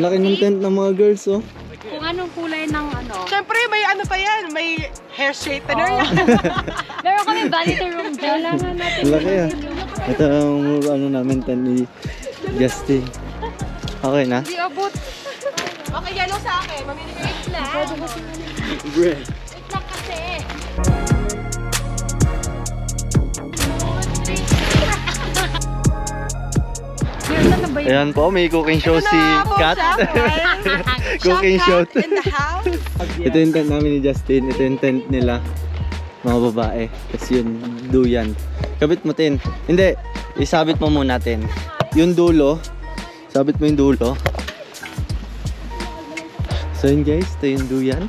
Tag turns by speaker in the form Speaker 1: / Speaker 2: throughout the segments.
Speaker 1: Ang laki ng tent ng mga girls, oh.
Speaker 2: Kung anong kulay ng ano.
Speaker 3: Siyempre, may ano pa yan. May hair straightener yan.
Speaker 2: Meron kami vanity room dyan. Kailangan natin.
Speaker 1: Ang laki, ah. Ito ang ano namin, tent ni Justin. Okay na?
Speaker 2: Di abot.
Speaker 3: Okay, yellow sa akin. Mamili kayo.
Speaker 2: Wait lang.
Speaker 1: Bread.
Speaker 2: Wait lang kasi.
Speaker 1: Ayan po, may cooking show si Kat. Cooking show.
Speaker 3: In the house.
Speaker 1: Ito yung tent namin ni Justin. Ito yung tent nila. Mga babae. Tapos yun, duyan. Kabit mo, Tin. Hindi, isabit mo muna, Tin. Yung dulo. Sabit mo yung dulo. So yun guys, ito yung duyan.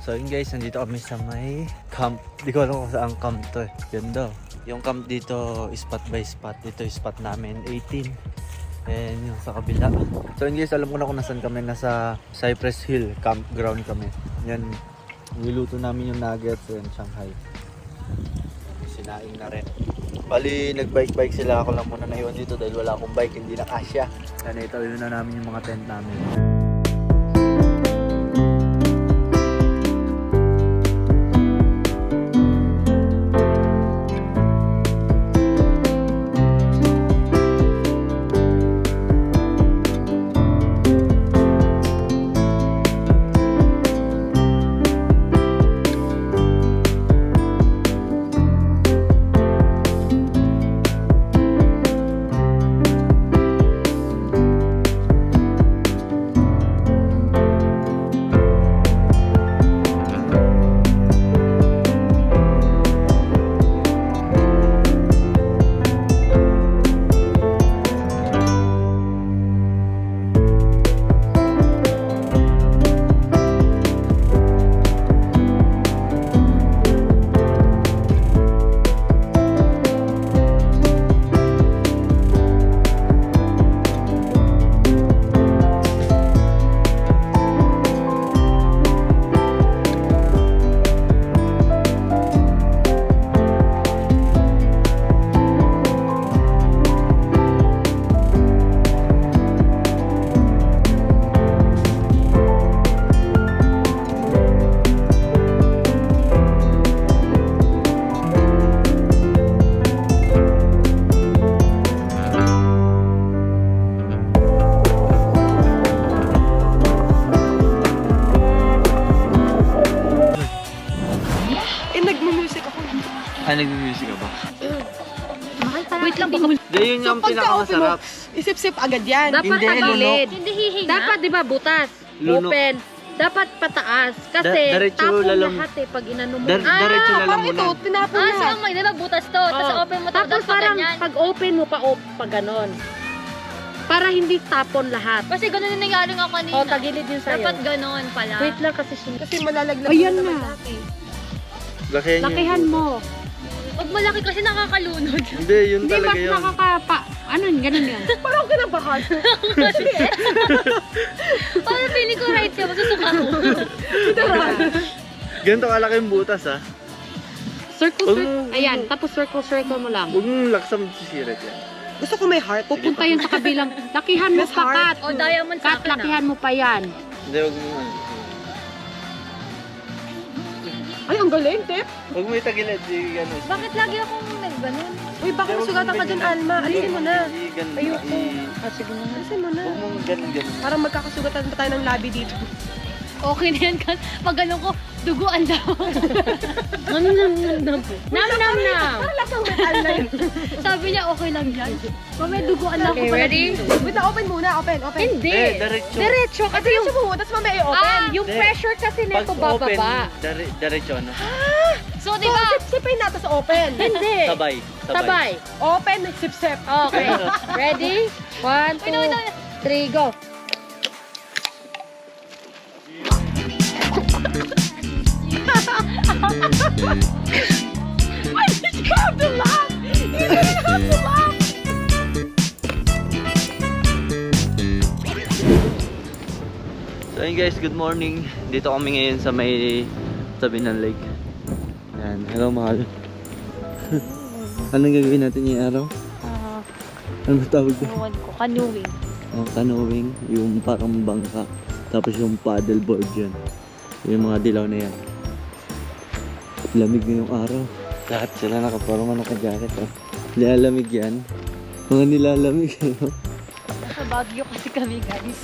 Speaker 1: So yun guys, nandito kami sa may camp. Di ko alam kung saan camp to eh. Yun daw. Yung camp dito, spot by spot. Dito yung spot namin, 18. And yung sa kabila. So yun guys, alam ko na kung nasan kami. Nasa Cypress Hill campground kami. Yan, niluto namin yung nuggets and Shanghai. Sinaing na rin. Bali, nag-bike sila. Ako lang muna na yun dito dahil wala akong bike, hindi na kasya. And ito yun na namin yung mga tent namin. Ay, nag-music ka ba?
Speaker 2: Wait lang, baka...
Speaker 1: Hindi, yun yung pinakamasarap.
Speaker 3: Isip-sip agad yan.
Speaker 2: Dapat
Speaker 1: Hindi,
Speaker 2: tagilid.
Speaker 1: lunok.
Speaker 2: Hindi hihinga. Dapat, di ba, butas.
Speaker 1: Lunok.
Speaker 2: Open. Dapat pataas. Kasi
Speaker 1: Diretso
Speaker 2: tapon
Speaker 1: lalam-
Speaker 2: lahat eh pag inano mo.
Speaker 1: Diretso
Speaker 3: Parang
Speaker 1: lalamunan.
Speaker 3: ito, tinapon
Speaker 4: Ah,
Speaker 3: na.
Speaker 4: so may diba butas to, tapos open mo to,
Speaker 2: Tapos parang pag open mo pa ganon. Para hindi tapon lahat.
Speaker 4: Kasi ganun yung nangyari nga kanina.
Speaker 2: O, tagilid yun sa'yo.
Speaker 4: Dapat ganon pala.
Speaker 2: Wait lang kasi
Speaker 3: Kasi malalaglag
Speaker 2: Ayan
Speaker 3: naman
Speaker 2: na.
Speaker 3: natin.
Speaker 1: Lakihan yun.
Speaker 2: lakihan mo.
Speaker 4: Pag malaki kasi nakakalunod.
Speaker 1: Hindi, yun
Speaker 2: Hindi ba
Speaker 1: talaga yun.
Speaker 2: nakakapa... Ano yun? Ganun yun.
Speaker 3: Parang kinabahan.
Speaker 4: Parang feeling ko right siya, masusuka ko.
Speaker 1: Ganito kalaki yung butas, ha?
Speaker 2: Circle. Ayan. Tapos circle mo lang.
Speaker 1: Huwag mong laksam sisirit yan.
Speaker 3: Gusto ko may heart.
Speaker 2: Pupunta yun sa kabilang. Lakihan mo
Speaker 3: Miss
Speaker 2: pa,
Speaker 3: Heart.
Speaker 2: Kat.
Speaker 4: O diamond sa
Speaker 2: Kat,
Speaker 4: akin ah.
Speaker 2: lakihan mo pa yan.
Speaker 1: Hindi, huwag mo ano.
Speaker 3: Ay, ang galing, Tep.
Speaker 1: Huwag mo itagilid, di gano'n.
Speaker 4: Bakit lagi akong nagganon?
Speaker 3: Uy, baka masugatan ka dyan, Alma. Alisin mo na.
Speaker 1: Ayoko.
Speaker 2: Sige na.
Speaker 3: Alisin mo na.
Speaker 1: Huwag mong ganun.
Speaker 3: Parang magkakasugatan pa tayo ng labi dito.
Speaker 4: Okay na yan, pag ganun ko, duguan daw.
Speaker 2: Nam.
Speaker 3: Parang lasang metal na yun.
Speaker 4: Sabi niya, okay lang yan. Mamaya duguan lang ko
Speaker 2: Okay,
Speaker 4: pala
Speaker 2: ready?
Speaker 4: dito.
Speaker 3: Wait na, open muna. Open.
Speaker 2: Hindi.
Speaker 1: Diretso.
Speaker 2: Diretso. Kasi yung...
Speaker 3: Diretso mo, tapos mamaya i-open.
Speaker 2: Yung
Speaker 1: Hindi.
Speaker 2: pressure kasi
Speaker 1: Pag
Speaker 2: nito
Speaker 1: open,
Speaker 2: bababa.
Speaker 1: diretso, no?
Speaker 4: So,
Speaker 3: So,
Speaker 4: di ba?
Speaker 3: sip-sipin natin sa open.
Speaker 2: Hindi.
Speaker 1: Sabay.
Speaker 2: Sabay.
Speaker 3: Open, sip-sip.
Speaker 2: Okay. Ready? 1, 2, 3, go.
Speaker 3: Why did you have to laugh? You didn't have to laugh.
Speaker 1: Ayun guys, good morning. Dito kami ngayon sa may tabi ng lake. Yan, hello mahal. Anong gagawin natin yung araw? Ano ba tawag doon?
Speaker 4: Ewan ko, canoeing.
Speaker 1: Oh, canoeing, yung parang bangka. Tapos yung paddleboard yan. Yung mga dilaw na yan. Lamig na yung araw. Lahat sila nakaparang naka-jacket. Oh. Nilalamig yan. Mga nilalamig.
Speaker 4: Sa Baguio kasi kami, guys.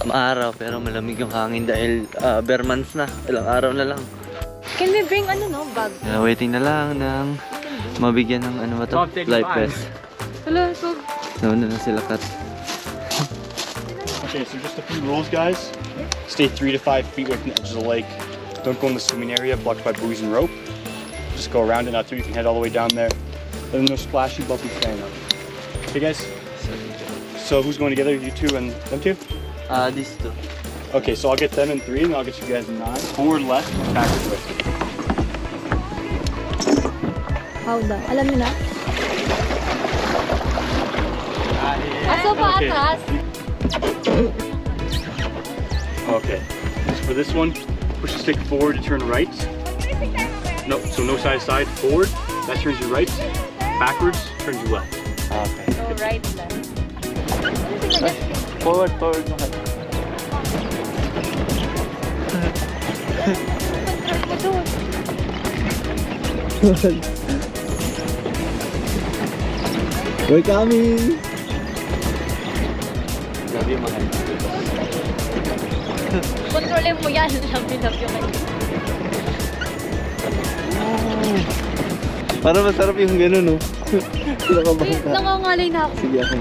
Speaker 1: Maaraw pero malamig yung hangin dahil bare months na. Ilang araw na lang.
Speaker 4: Can we bring bag?
Speaker 1: Waiting na lang ng mabigyan ng ano ba to? Life vest.
Speaker 4: Hello, so...
Speaker 1: Nauna na sila kat.
Speaker 5: Okay, so just a few rules, guys. Stay 3 to 5 feet away from the edge of the lake. Don't go in the swimming area blocked by buoys and rope. Just go around it, not too. You can head all the way down there. There's no splashy, bumpy sand. Okay, guys? So who's going together? You two and them two?
Speaker 1: These two.
Speaker 5: Okay, so I'll get them in 3 and I'll get you guys in 9. Forward left, backward right.
Speaker 4: How daw? Alam niyo na? Aso pa
Speaker 5: Okay.
Speaker 4: atras?
Speaker 5: Okay. So for this one, push the stick forward to turn right. No, so no side to side. Forward, that turns you right. Backwards, turns you left.
Speaker 1: Okay.
Speaker 4: So right lang.
Speaker 1: Forward. We're coming! Grabe yung mahal.
Speaker 4: Kontrolin mo yan. Love you kayo.
Speaker 1: Para masarap yung gano'n, no?
Speaker 4: Wait, nangangalay na ako.
Speaker 1: Sige ako.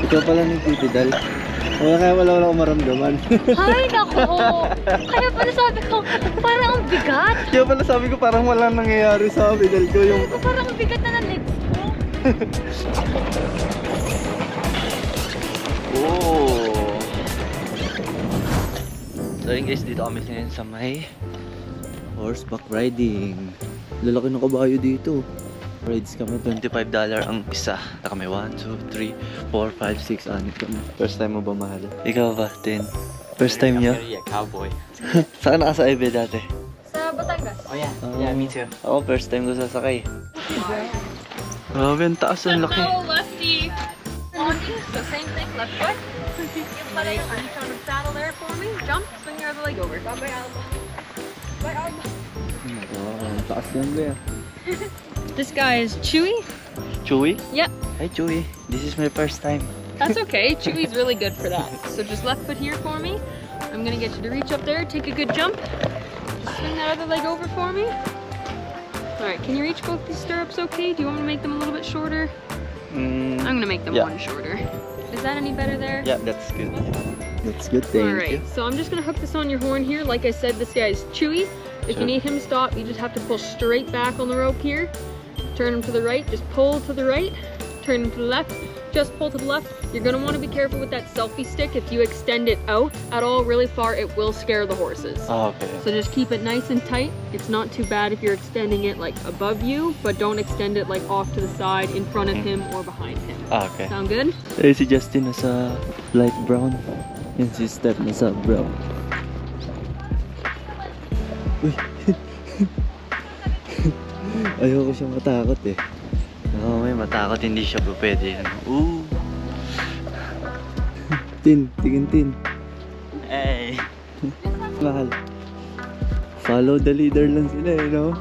Speaker 1: Ikaw pala nagtitidal. Wala akong maramdaman.
Speaker 4: Ay, naku! Kaya pala sabi ko, parang ang bigat.
Speaker 1: Kaya pala sabi ko parang wala nangyayari sa pedal ko yung...
Speaker 4: Sabi ko, parang ang bigat na ng legs ko.
Speaker 1: Oh. So yun guys, dito kami ngayon sa may horseback riding. Lalaki ng kabayo dito. Rides kami, $25 ang isa. Na kami 1, 2, 3, 4, 5, 6, 6 kami. First time mo ba mahal? Ikaw ba, Tin? First time niya?
Speaker 6: Yeah, cowboy.
Speaker 1: Saan ka naka-IV dati?
Speaker 4: Sa Batangas.
Speaker 6: Oh yeah, yeah, me too.
Speaker 1: Ako, first time ko sasakay. Grabe, ang taas, ang laki.
Speaker 4: No, lefty. So same thing, left foot. Yung pala yung reach on the saddle there for me. Jump, swing your other leg over. Bye-bye, Alba. Bye, Alba.
Speaker 1: Oh, ang taas yan ba?
Speaker 3: This guy is Chewy.
Speaker 1: Chewy?
Speaker 3: Yep.
Speaker 1: Hi, Chewy. This is my first time.
Speaker 3: That's okay. Chewy's really good for that. So just left foot here for me. I'm gonna get you to reach up there, take a good jump. Just swing that other leg over for me. Alright, can you reach both these stirrups okay? Do you want me to make them a little bit shorter? I'm gonna make them
Speaker 1: Yeah.
Speaker 3: one shorter. Is that any better there?
Speaker 1: Yeah, that's good. That's good, thank you.
Speaker 3: Alright, so I'm just gonna hook this on your horn here. Like I said, this guy is Chewy. If
Speaker 1: Sure.
Speaker 3: you need him to stop, you just have to pull straight back on the rope here. Turn him to the right, just pull to the right. Turn him to the left, just pull to the left. You're gonna wanna be careful with that selfie stick. If you extend it out at all really far, it will scare the horses.
Speaker 1: Oh, okay.
Speaker 3: So just keep it nice and tight. It's not too bad if you're extending it like above you, but don't extend it like off to the side, in front of him or behind him.
Speaker 1: Ah, okay.
Speaker 3: Sound good?
Speaker 1: Eh, si Justin nasa light brown. Yan si Steph nasa brown. Uy. Ayoko siya matakot eh. Oo, may matakot, hindi siya pwede. Ooh. Tin, tingin Tin. Hey. Mahal. Follow the leader lang sila eh, no?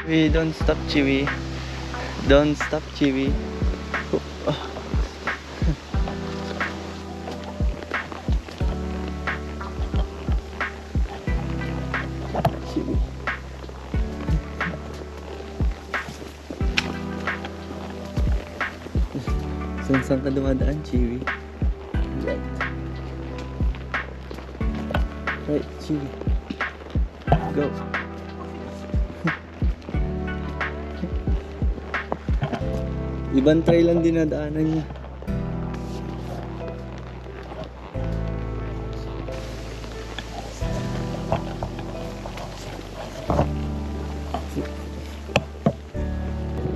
Speaker 1: We don't stop, Chewy. Don't stop, Chewy. Oh. Chewy. Saan ka dumadaan, Chewy? Right. Right, Chewy. Go. Ibang trail lang dinadaanan niya.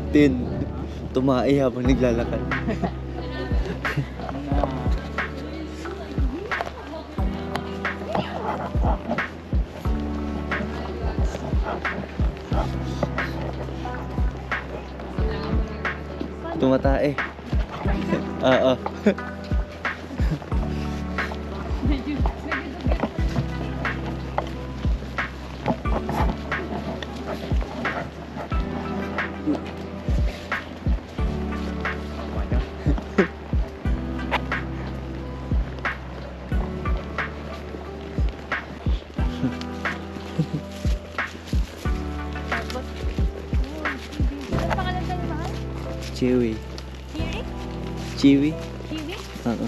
Speaker 1: Tin, tumae habang naglalakad. Tumatae. Oo.
Speaker 4: Ano pangalan sa'yo, mahal?
Speaker 1: Chewy.
Speaker 4: Kiwi?
Speaker 1: Chewy?
Speaker 4: Kiwi?
Speaker 1: Oo.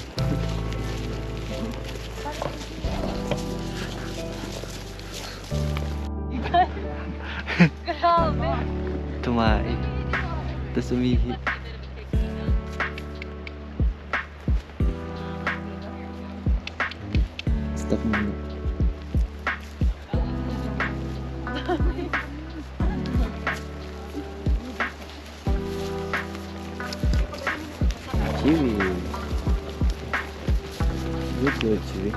Speaker 4: Grabe.
Speaker 1: Tumae. Tapos umihi. Stop muna. Chewy. Good boy, Chewy.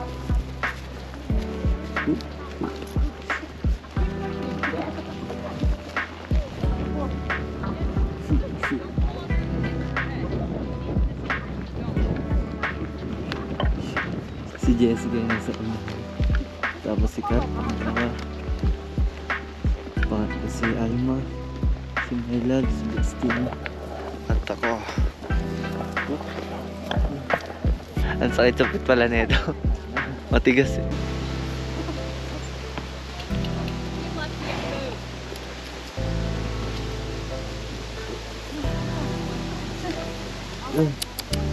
Speaker 1: Si Jessica yung nasa una. Tapos si Kat, pangalawa. Pangatlo si Alma. Si Melad, si Christine. At ako. Ang sakit sapit pala nito. Matigas eh.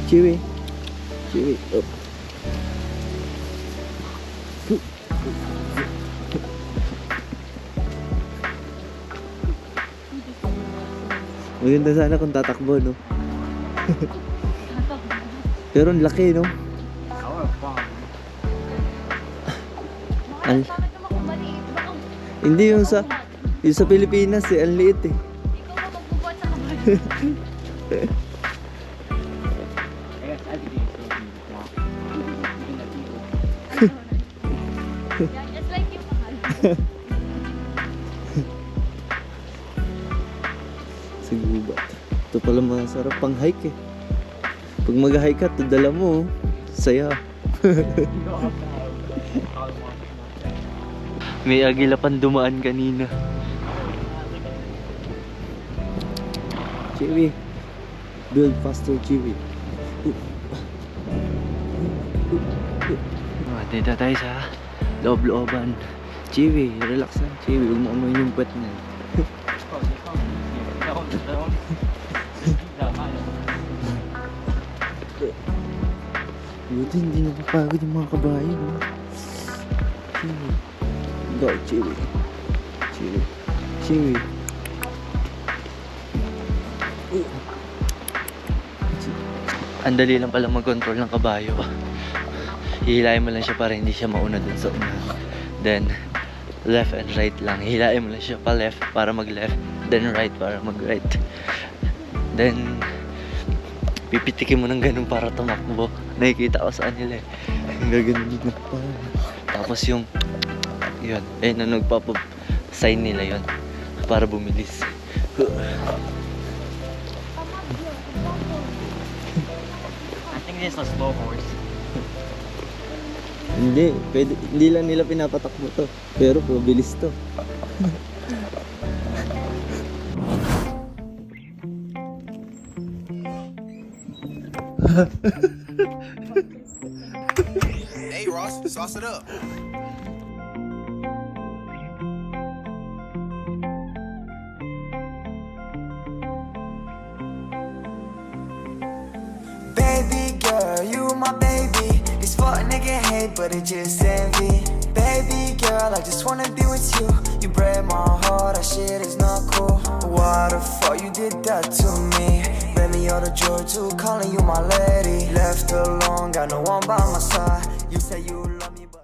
Speaker 1: Chewy. Chewy. Oh. Maganda sana kung tatakbo, no? Pero ang laki, no? Ang...
Speaker 4: Bakit naman kung maliit? Baka
Speaker 1: Hindi yung sa Pilipinas eh, ang liit eh.
Speaker 4: ikaw ka magbubuhat sa kamay. Yeah, just like you, mahal.
Speaker 1: Sa gubat. Ito pala masarap pang hike eh. Pag mag-hike ka, ito dala mo. Saya. May agila pang dumaan kanina. Chewy. Build faster, Chewy. Dito tayo sa loob-looban. Chewy, relax lang. Chewy, huwag mo amoy yung puwet na. Buti hindi napapagod yung mga kabayo. No? Chewy. Go, Chewy. Chewy. Chewy. Ang dali lang pala mag-control ng kabayo. Hihilahin mo lang siya para hindi siya mauna dun sa una. Then, left and right lang. Hihilahin mo lang siya pa left para mag-left. Then right para mag-right. Then, pipitikin mo ng ganun para tumakbo. Nakikita ko sa kanila eh. Gaganon na pa. Tapos yung, yun. Ayun na nagpapa-sign nila yun. Para bumilis.
Speaker 5: I think this is a slow horse.
Speaker 1: Hindi, pwede, hindi lang nila pinapatakbo to. Pero pabilis to.
Speaker 6: Hey Ross, sauce it up.
Speaker 7: Baby girl, you my baby. These fuck nigga hate, but it just envy. Baby girl, I just wanna be with you. You break my heart, that shit is not cool. Why the fuck you did that to me? Romeo the George, calling you my lady. Left alone, got no one by my side. You say you